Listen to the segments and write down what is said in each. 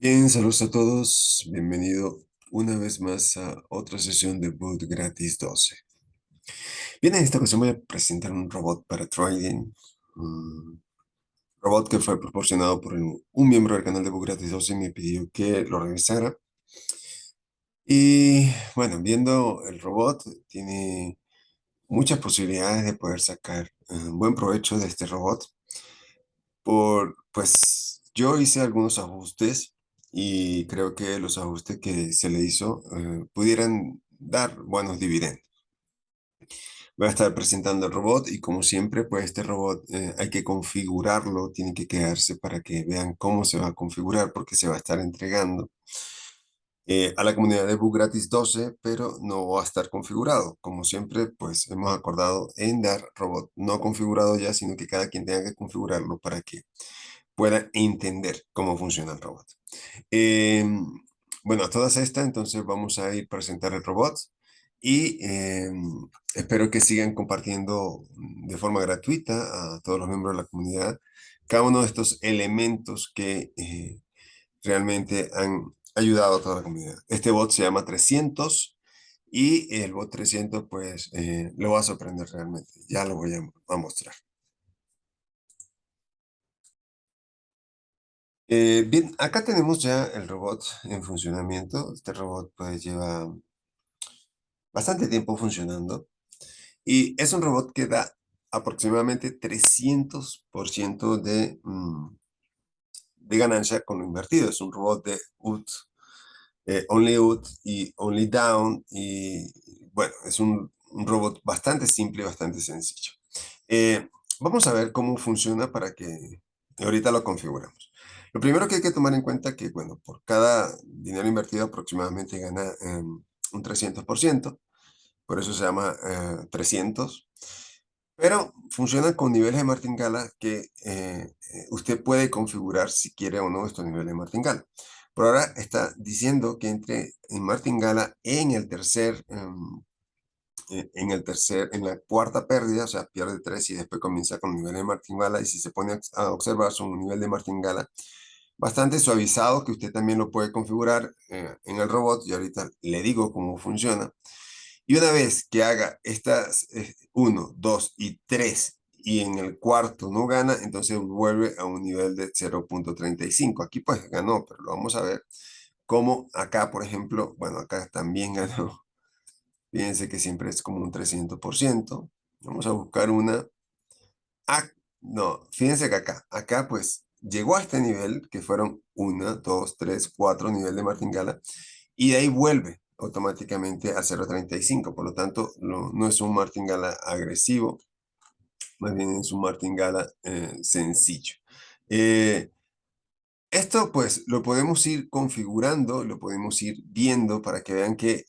Bien, saludos a todos. Bienvenido una vez más a otra sesión de Boot Gratis 12. Bien, en esta ocasión voy a presentar un robot para trading. Un robot que fue proporcionado por un miembro del canal de Boot Gratis 12 y me pidió que lo revisara. Y bueno, viendo el robot, tiene muchas posibilidades de poder sacar buen provecho de este robot. Pues yo hice algunos ajustes y creo que los ajustes que se le hizo pudieran dar buenos dividendos. Voy a estar presentando el robot y como siempre, pues este robot hay que configurarlo, tiene que quedarse para que vean cómo se va a configurar porque se va a estar entregando a la comunidad de Book Gratis 12, pero no va a estar configurado. Como siempre, pues hemos acordado en dar robot no configurado ya, sino que cada quien tenga que configurarlo para que pueda entender cómo funciona el robot. Eh, bueno, a todas estas, entonces vamos a ir a presentar el robot y espero que sigan compartiendo de forma gratuita a todos los miembros de la comunidad cada uno de estos elementos que realmente han ayudado a toda la comunidad. Este bot se llama 300 y el bot 300 pues lo va a sorprender realmente. Ya lo voy a mostrar. Bien, acá tenemos ya el robot en funcionamiento. Este robot pues lleva bastante tiempo funcionando y es un robot que da aproximadamente 300% de ganancia con lo invertido. Es un robot de Only UT y Only Down y bueno, es un robot bastante simple y bastante sencillo. Vamos a ver cómo funciona para que ahorita lo configuramos. Lo primero que hay que tomar en cuenta es que, bueno, por cada dinero invertido aproximadamente gana un 300%, por eso se llama 300, pero funciona con niveles de martingala que usted puede configurar si quiere o no estos niveles de martingala. Por ahora está diciendo que entre en martingala en la cuarta pérdida, o sea, pierde 3 y después comienza con nivel de martingala. Y si se pone a observar su nivel de martingala bastante suavizado, que usted también lo puede configurar en el robot, y ahorita le digo cómo funciona. Y una vez que haga estas 1, 2 y 3 y en el cuarto no gana, entonces vuelve a un nivel de 0.35. Aquí pues ganó, pero lo vamos a ver como acá, por ejemplo, bueno, acá también ganó. Fíjense que siempre es como un 300%. Vamos a buscar una. Ah, no, fíjense que acá pues llegó a este nivel, que fueron 1, 2, 3, 4 nivel de martingala, y de ahí vuelve automáticamente a 0.35. Por lo tanto, no es un martingala agresivo, más bien es un martingala sencillo. Eh, Esto pues lo podemos ir configurando, lo podemos ir viendo para que vean que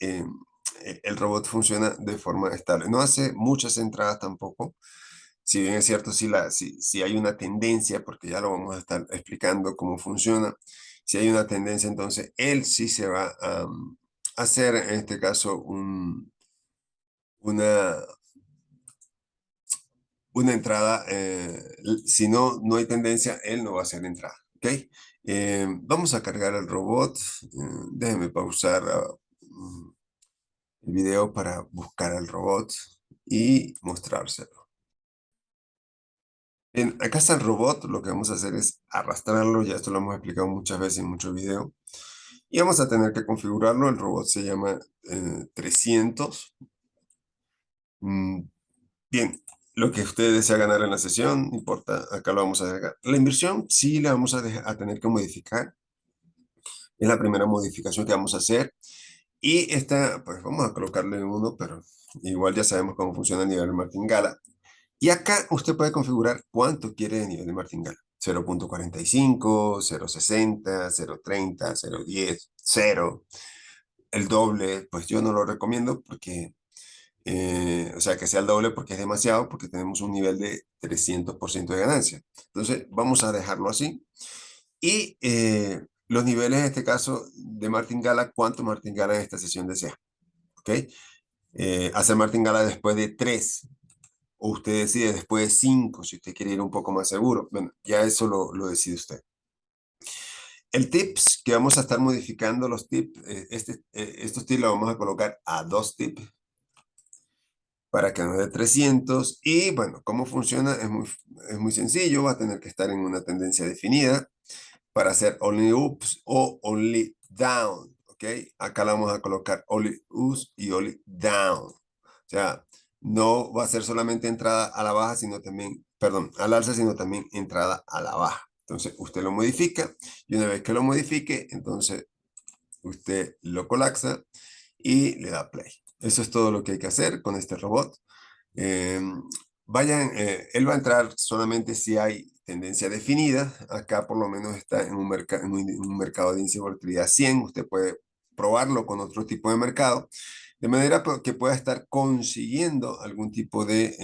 el robot funciona de forma estable. No hace muchas entradas tampoco. Si bien es cierto, si hay una tendencia, porque ya lo vamos a estar explicando cómo funciona, si hay una tendencia, entonces él sí se va a hacer, en este caso, una, una entrada. Si no hay tendencia, él no va a hacer entrada. ¿Ok? Vamos a cargar el robot. Déjenme pausar el video para buscar al robot y mostrárselo. Bien, acá está el robot. Lo que vamos a hacer es arrastrarlo. Ya esto lo hemos explicado muchas veces en muchos videos. Y vamos a tener que configurarlo. El robot se llama 300. Mm, Bien, lo que usted desea ganar en la sesión, no importa, acá lo vamos a dejar. La inversión sí la vamos a tener que modificar. Es la primera modificación que vamos a hacer. Y esta, pues vamos a colocarle uno, pero igual ya sabemos cómo funciona el nivel de martingala. Y acá usted puede configurar cuánto quiere de nivel de martingala. 0.45, 0.60, 0.30, 0.10, 0. El doble, pues yo no lo recomiendo porque, o sea, que sea el doble porque es demasiado, porque tenemos un nivel de 300% de ganancia. Entonces, vamos a dejarlo así. Y los niveles, en este caso, de martingala, ¿cuánto martingala en esta sesión desea? ¿Ok? Hacer martingala después de 3 o usted decide después de 5 si usted quiere ir un poco más seguro. Bueno, ya eso lo decide usted. El tips que vamos a estar modificando los tips, estos tips los vamos a colocar a 2 tips para que nos dé 300. Y bueno, ¿cómo funciona? Es muy sencillo, va a tener que estar en una tendencia definida para hacer only ups o only down, ¿ok? Acá la vamos a colocar only ups y only down. O sea, no va a ser solamente entrada a la baja, sino también, perdón, al alza, sino también entrada a la baja. Entonces, usted lo modifica y una vez que lo modifique, entonces usted lo colapsa y le da play. Eso es todo lo que hay que hacer con este robot. Eh, él va a entrar solamente si hay tendencia definida. Acá por lo menos está en un mercado de índice de volatilidad 100. Usted puede probarlo con otro tipo de mercado, de manera que pueda estar consiguiendo algún tipo de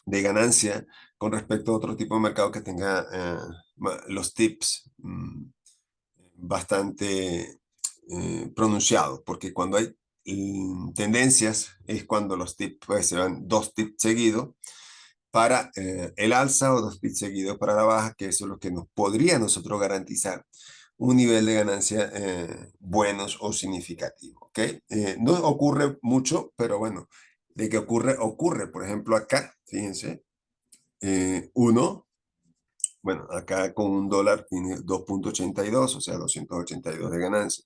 ganancia con respecto a otro tipo de mercado que tenga los tips bastante pronunciados, porque cuando hay tendencias es cuando los tips pues, se van 2 tips seguidos para el alza o 2 tips seguidos para la baja, que eso es lo que nos podría nosotros garantizar un nivel de ganancia buenos o significativo. ¿Ok? No ocurre mucho, pero bueno, de que ocurre, ocurre. Por ejemplo, acá, fíjense, uno, bueno, acá con un dólar tiene 2,82, o sea, 282 de ganancia.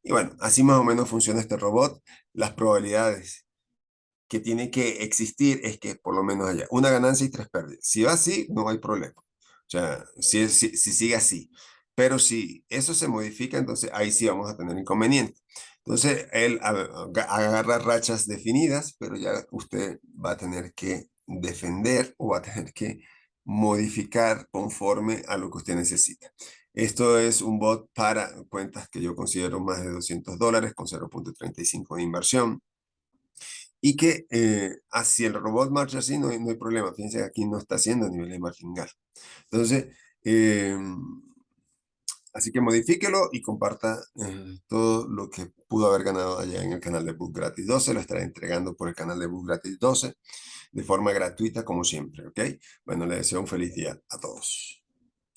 Y bueno, así más o menos funciona este robot. Las probabilidades que tiene que existir es que por lo menos haya una ganancia y 3 pérdidas. Si va así, no hay problema. O sea, si sigue así. Pero si eso se modifica, entonces ahí sí vamos a tener inconveniente. Entonces, él agarra rachas definidas, pero ya usted va a tener que defender o va a tener que modificar conforme a lo que usted necesita. Esto es un bot para cuentas que yo considero más de $200 con 0,35 de inversión. Y que si el robot marcha así, no hay problema. Fíjense que aquí no está haciendo nivel de marginal. Entonces, eh, así que modifíquelo y comparta todo lo que pudo haber ganado allá en el canal de Book Gratis 12. Lo estaré entregando por el canal de Book Gratis 12 de forma gratuita, como siempre. ¿Ok? Bueno, les deseo un feliz día a todos.